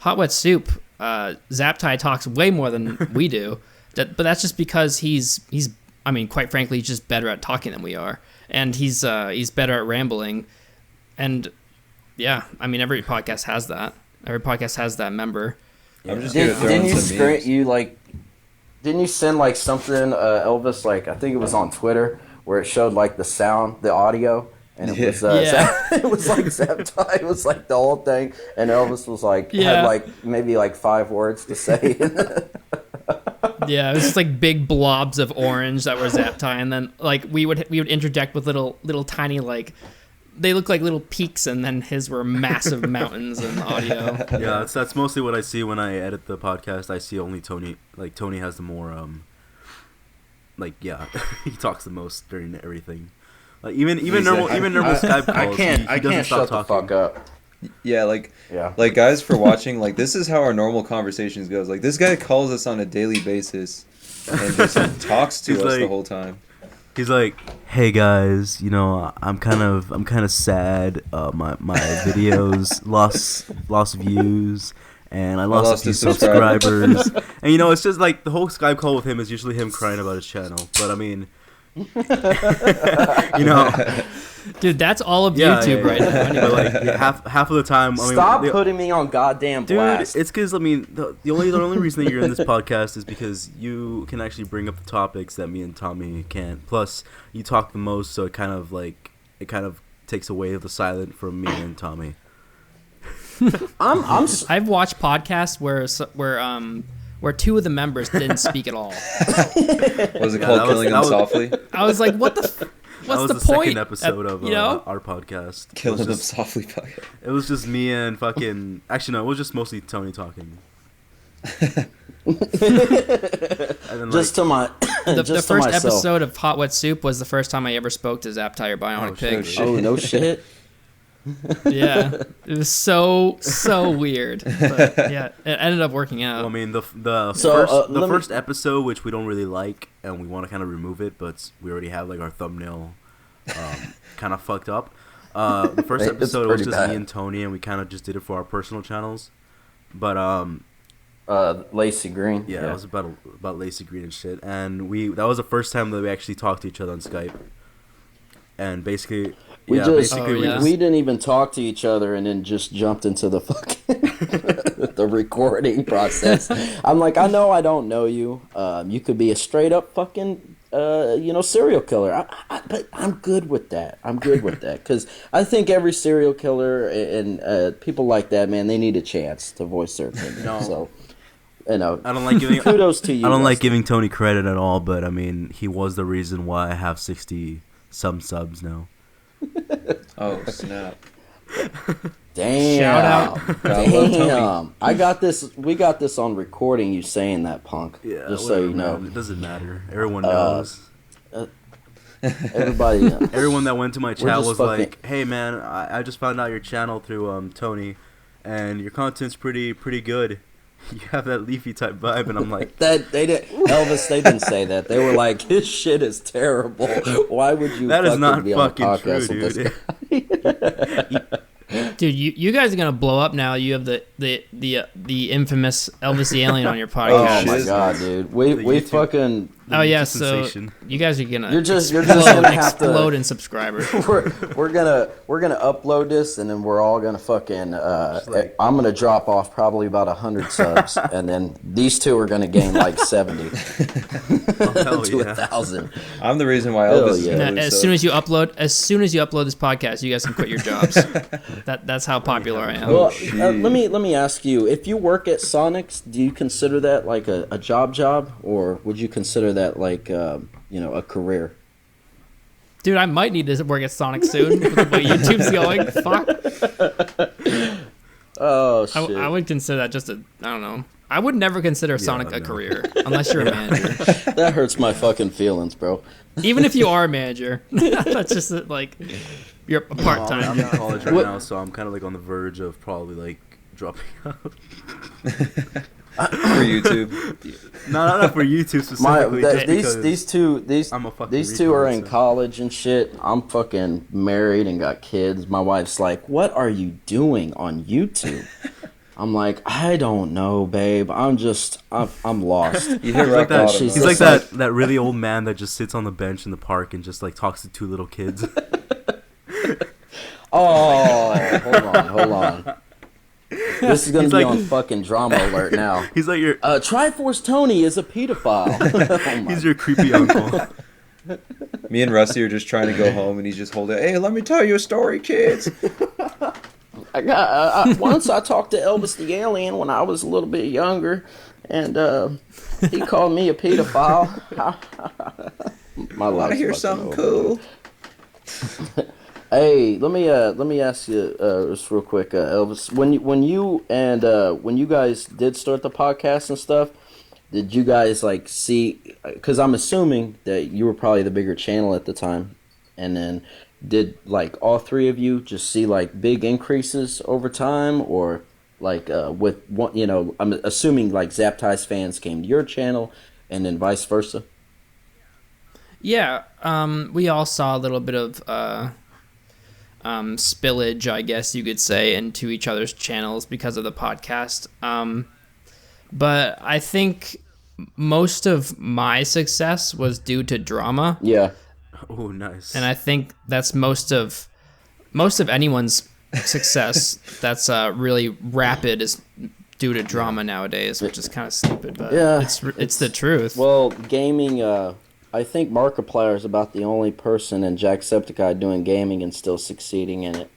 Hot Wet Soup, Zaptai talks way more than we do, but that's just because he's I mean, quite frankly, he's just better at talking than we are, and he's better at rambling, and yeah, I mean, every podcast has that. Every podcast has that member. I'm just gonna throw Didn't in you some screen memes. didn't you send like something, Elvis? Like I think it was on Twitter where it showed like the sound, the audio, and it was Yeah. it was like Zaptai. It was like the whole thing, and Elvis was like Yeah. had like maybe like 5 words to say. Yeah, it was just like big blobs of orange that were Zaptai, and then like we would interject with little tiny like. They look like little peaks, and then his were massive mountains in audio. Yeah, that's mostly what I see when I edit the podcast. I see only Tony. Like Tony has the more he talks the most during everything. Like even normal Skype calls. I can't he doesn't stop shut the talking. fuck up. Yeah, like Yeah. like guys for watching, like this is how our normal conversations goes. Like this guy calls us on a daily basis and just talks to He's us the like- whole time. He's like, "Hey guys, I'm kind of sad. My videos lost views, and I lost lost a few a subscriber." subscribers." And it's just like the whole Skype call with him is usually him crying about his channel. But I mean, You know, Dude, that's all of YouTube right now. But like half of the time, Stop putting me on goddamn blast. Dude, it's because the only reason that you're in this podcast is because you can actually bring up the topics that me and Tommy can't. Plus, you talk the most, so it kind of takes away the silent from me and Tommy. I've watched podcasts where two of the members didn't speak at all. Was it called Killing Them Softly? I was like, what the what's the point? Second episode of our podcast. Killing Them Softly podcast. It was just me and fucking... Actually, no, it was just mostly Tony talking. And then, just to my... The first episode of Hot Wet Soup was the first time I ever spoke to Zap Tire Bionic Pig. Oh, no shit. Yeah, it was so weird, but yeah, it ended up working out. Well, I mean, the first episode, which we don't really like, and we want to kind of remove it, but we already have like our thumbnail kind of fucked up. The first episode was just me and Tony, and we kind of just did it for our personal channels. But Lacey Green, yeah, it was about Lacey Green and shit, and that was the first time that we actually talked to each other on Skype, and basically. We didn't even talk to each other, and then just jumped into the fucking the recording process. I'm like, I know I don't know you. You could be a straight up fucking serial killer. But I'm good with that. Because I think every serial killer and people like that, man, they need a chance to voice their opinion. No. So. I don't like giving kudos to you. I don't like giving Tony credit at all, but I mean, he was the reason why I have 60 some subs now. Oh snap! Damn! Shout out! Damn! I got this. We got this on recording. You saying that, punk? Yeah. Just so you know, man, it doesn't matter. Everyone knows. Everybody knows. Everyone that went to my chat was like, "Hey, man, I just found out your channel through Tony, and your content's pretty good. You have that Leafy type vibe," and I'm like, "That they did, Elvis. They didn't say that. They were like, his shit is terrible. Why would you? That is not be fucking on true, dude. Dude, you guys are gonna blow up now. You have the infamous ElvisTheAlien on your podcast. Oh my god, dude. We fucking. Oh yeah, so you guys are gonna you're just gonna have to explode in subscribers. we're gonna upload this, and then we're all gonna fucking I'm gonna drop off probably about 100 subs, and then these two are gonna gain like 70 to 1,000. I'm the reason why Elvis. Yeah. As soon as you upload this podcast, you guys can quit your jobs. That's how popular I am. Well, let me ask you: if you work at Sonic's, do you consider that like a job, or would you consider that like a career? Dude, I might need to work at Sonic soon with the way YouTube's going. Fuck. Oh shit. I would consider that just I don't know. I would never consider Sonic a career unless you're a manager. That hurts my fucking feelings, bro. Even if you are a manager, that's just like you're a part-time. I'm in college right now, so I'm kind of like on the verge of probably like dropping out. For YouTube. No, not for YouTube specifically. These two are in college and shit. I'm fucking married and got kids. My wife's like, "What are you doing on YouTube?" I'm like, "I don't know, babe. I'm lost." You hit rock bottom. He's like that really old man that just sits on the bench in the park and just like talks to two little kids. Oh, hold on. This is gonna be on fucking drama alert now. He's like your Triforce Tony is a pedophile. He's your creepy uncle. Me and Rusty are just trying to go home, and he's just holding. Hey, let me tell you a story, kids. Once I talked to ElvisTheAlien when I was a little bit younger, and he called me a pedophile. My life. I hear something cool. Hey, let me ask you just real quick, Elvis. When you guys did start the podcast and stuff, did you guys like see? Because I'm assuming that you were probably the bigger channel at the time, and then did like all three of you just see like big increases over time, or like with one, I'm assuming like Zaptai's fans came to your channel, and then vice versa. Yeah, we all saw a little bit of spillage, I guess you could say, into each other's channels because of the podcast. But I think most of my success was due to drama. Yeah. Oh, nice. And I think that's most of anyone's success that's really rapid is due to drama nowadays, which is kind of stupid, but it's the truth. Well, gaming, I think Markiplier is about the only person in Jacksepticeye doing gaming and still succeeding in it.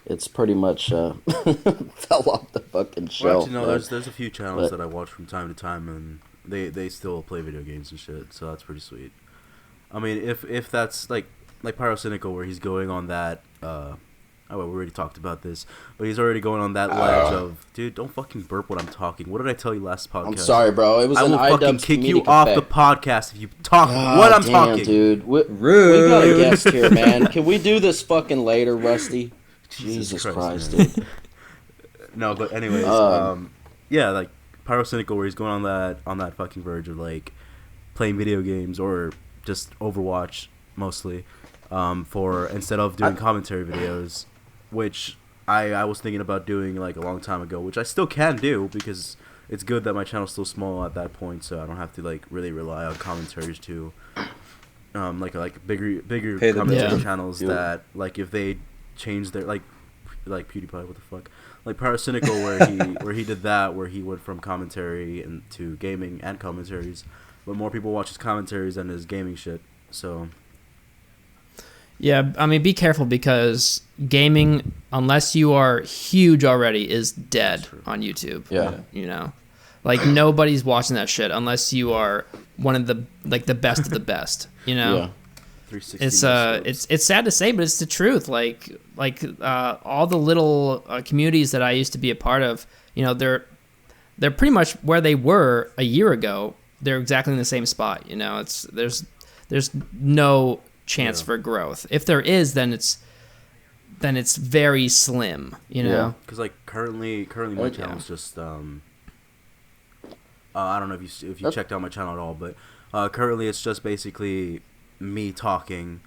It's pretty much fell off the fucking shelf. Well, actually, no, there's a few channels that I watch from time to time, and they still play video games and shit, so that's pretty sweet. I mean, if that's like Pyrocynical, where he's going on that, we already talked about this, but he's already going on that ledge of, dude, don't fucking burp when I'm talking. What did I tell you last podcast? I'm sorry, bro. It was I an will fucking kick you off the podcast if you talk when I'm talking. Dude. We got a guest here, man. Can we do this fucking later, Rusty? Jesus Christ, dude. No, but anyways, yeah, like Pyrocynical, where he's going on that fucking verge of like playing video games or just Overwatch mostly, for instead of doing commentary videos, which I was thinking about doing like a long time ago, which I still can do because it's good that my channel's still small at that point, so I don't have to like really rely on commentaries to like bigger commentary channels that like if they change their like PewDiePie, what the fuck, like Pyrocynical where he did that, where he went from commentary and to gaming and commentaries, but more people watch his commentaries than his gaming shit. So yeah, I mean, be careful because gaming, unless you are huge already, is dead on YouTube. Yeah, you know, like nobody's watching that shit unless you are one of the best of the best. You know. Yeah. It's sad to say, but it's the truth. Like all the little communities that I used to be a part of, you know, they're pretty much where they were a year ago. They're exactly in the same spot. You know, there's no chance for growth. If there is, then it's very slim. You know, because like currently my channel is just I don't know if you checked out my channel at all, but currently it's just basically me talking.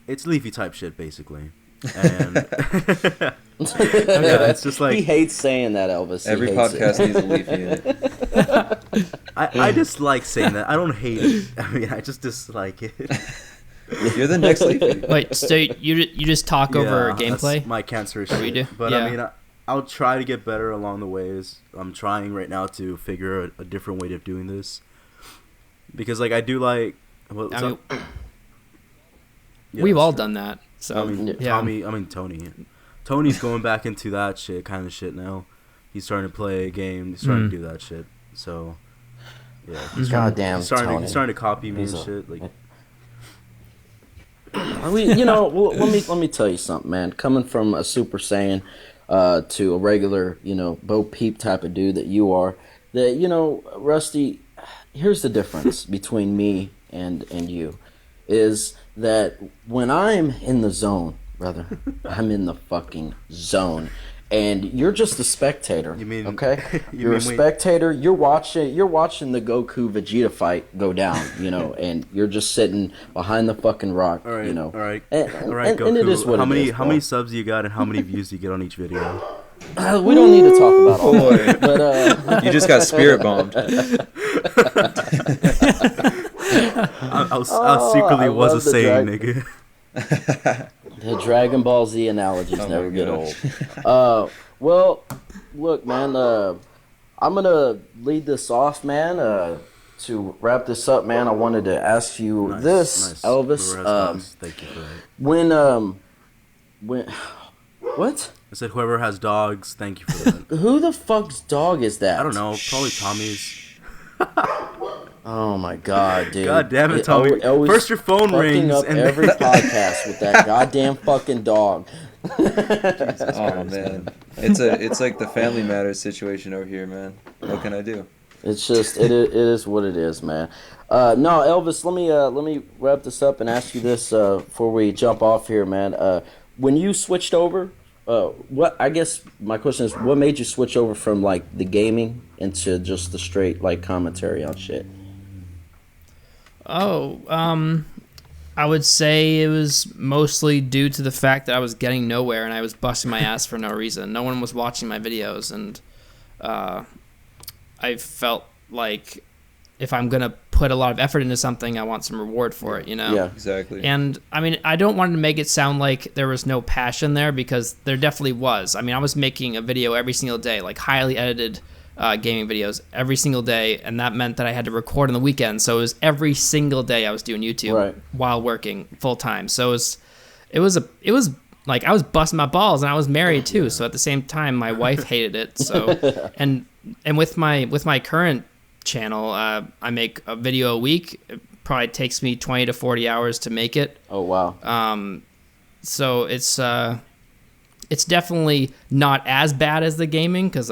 It's Leafy type shit basically, and it's just like he hates saying that, Elvis. Every podcast needs a Leafy in it. I just like saying that. I don't hate it. I mean, I just dislike it. You're the next Leafy. Wait, so you just talk over gameplay? That's my cancer shit. We do? But I mean, I'll try to get better along the ways. I'm trying right now to figure a different way of doing this, because like I do like. We've all done that. So I mean, Tony's going back into that kind of shit now. He's starting to play a game. He's starting to do that shit. So yeah, he's goddamn. He's starting to copy me and shit. Like, let me tell you something, man. Coming from a Super Saiyan to a regular, Bo Peep type of dude that you are, Rusty. Here's the difference between me and you, is that when I'm in the zone, brother, I'm in the fucking zone, and you're just a spectator. You mean okay? You're a spectator. You're watching the Goku Vegeta fight go down, and you're just sitting behind the fucking rock, all right, All right, Goku. And it is what how many subs you got and how many views you get on each video? We don't need to talk about all that, but you just got spirit bombed. I secretly was a Saiyan, nigga. The Dragon Ball Z analogies never get old. Well, look, man, I'm gonna lead this off, man. To wrap this up, man, I wanted to ask you this, Elvis. Thank you for that. When what? I said whoever has dogs, thank you for that. Who the fuck's dog is that? I don't know. Probably Tommy's. Oh my god, dude! God damn it, Tommy! First your phone rings, up and every podcast with that goddamn fucking dog. Oh man, it's like the Family Matters situation over here, man. What can I do? It's just it is what it is, man. No, Elvis, let me wrap this up and ask you this before we jump off here, man. When you switched over, I guess my question is, what made you switch over from like the gaming into just the straight like commentary on shit? I would say it was mostly due to the fact that I was getting nowhere and I was busting my ass for no reason. No one was watching my videos, and I felt like if I'm gonna put a lot of effort into something, I want some reward for it, you know? Yeah, exactly. And I mean, I don't want to make it sound like there was no passion there, because there definitely was. I mean, I was making a video every single day, like highly edited gaming videos every single day, and that meant that I had to record on the weekend. So it was every single day I was doing YouTube while working full time. So it was like I was busting my balls, and I was married too. So at the same time, my wife hated it. So and with my current channel, I make a video a week. It probably takes me 20 to 40 hours to make it. Oh wow. So it's definitely not as bad as the gaming, because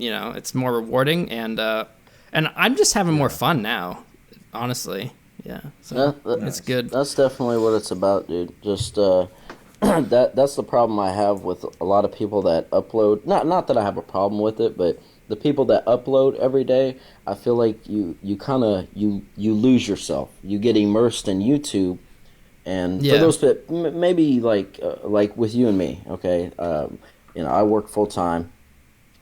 it's more rewarding, and I'm just having more fun now, honestly. Yeah, so it's good. That's definitely what it's about, dude. Just that's the problem I have with a lot of people that upload. Not that I have a problem with it, but the people that upload every day, I feel like you lose yourself. You get immersed in YouTube, and for those that maybe like with you and me, okay, I work full time.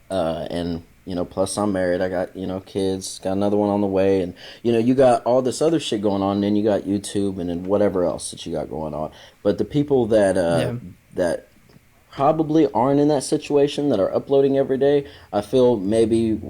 And plus I'm married. I got kids. Got another one on the way, and you got all this other shit going on. And then you got YouTube, and then whatever else that you got going on. But the people that that probably aren't in that situation, that are uploading every day, I feel maybe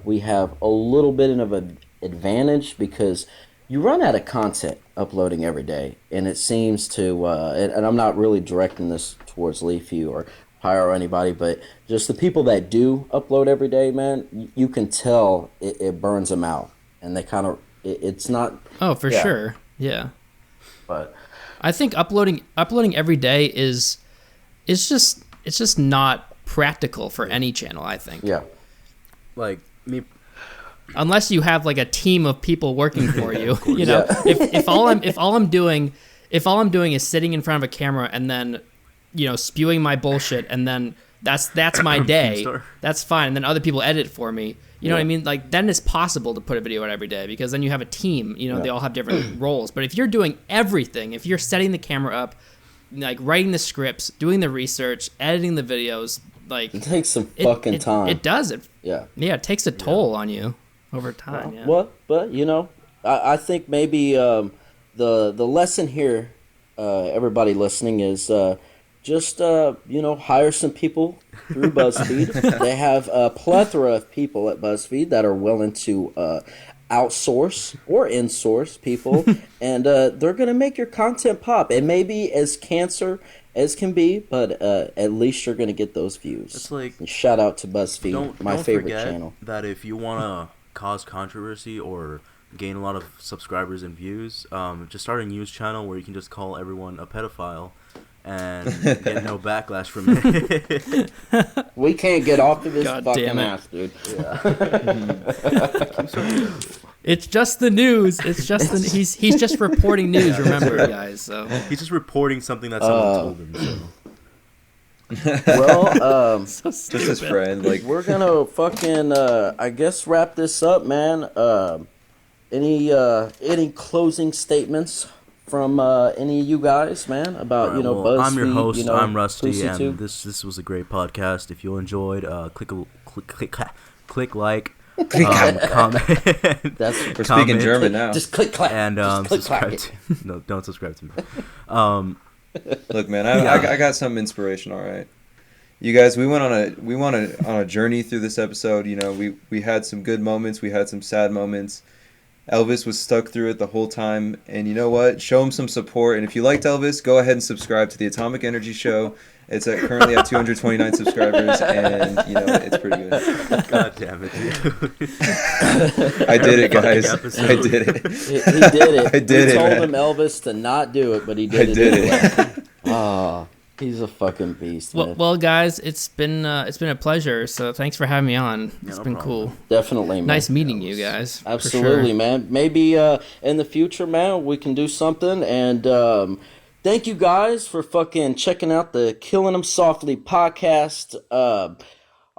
we have a little bit of an advantage, because you run out of content uploading every day, and it seems to. And I'm not really directing this towards Leafy or or anybody, but just the people that do upload every day, man, you can tell it burns them out, and they kind of it's not. Oh, for sure, yeah. But I think uploading every day is just not practical for any channel, I think. Yeah. Like me. Unless you have like a team of people working for you, if all I'm doing is sitting in front of a camera and then spewing my bullshit, and then that's my day. Keemstar. That's fine. And then other people edit for me. You know what I mean? Like, then it's possible to put a video out every day, because then you have a team. They all have different roles. But if you're doing everything, if you're setting the camera up, like writing the scripts, doing the research, editing the videos, like it takes some fucking time. It does. Yeah, it takes a toll on you over time. But I think maybe the lesson here, everybody listening, is. Just, hire some people through BuzzFeed. They have a plethora of people at BuzzFeed that are willing to outsource or insource people, and they're going to make your content pop. It may be as cancer as can be, but at least you're going to get those views. It's like, and shout out to BuzzFeed, my favorite channel. That if you want to cause controversy or gain a lot of subscribers and views, just start a news channel where you can just call everyone a pedophile and get no backlash from it. We can't get off of his God fucking ass, dude. Yeah. It's just the news. It's just he's just reporting news. Remember, guys. So he's just reporting something that someone told him. So. Well, so just his friend. Like, we're gonna fucking I guess wrap this up, man. Any closing statements from any of you guys, man, about BuzzFeed? I'm your host. I'm Rusty, and this was a great podcast. If you enjoyed, click like, comment. We're speaking German now. Just click clack and subscribe. No, don't subscribe to me. Look, man, I got some inspiration. All right, you guys, we went on a journey through this episode. We had some good moments, we had some sad moments. Elvis was stuck through it the whole time, and you know what? Show him some support. And if you liked Elvis, go ahead and subscribe to the Atomic Energy Show. It's currently at 229 subscribers, and it's pretty good. God damn it, dude! I did it, guys. I did it. He did it. I did we it. told Man. him Elvis to not do it, but he did it. Anyway. Oh, he's a fucking beast. Well, guys, it's been a pleasure. So thanks for having me on. It's been cool. Definitely, man. Nice meeting you guys. Absolutely, sure. man. Maybe in the future, man, we can do something. And thank you guys for fucking checking out the Killing 'Em Softly podcast.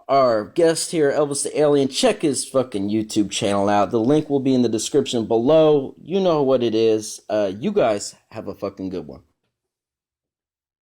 Our guest here, Elvis the Alien, check his fucking YouTube channel out. The link will be in the description below. You know what it is. You guys have a fucking good one.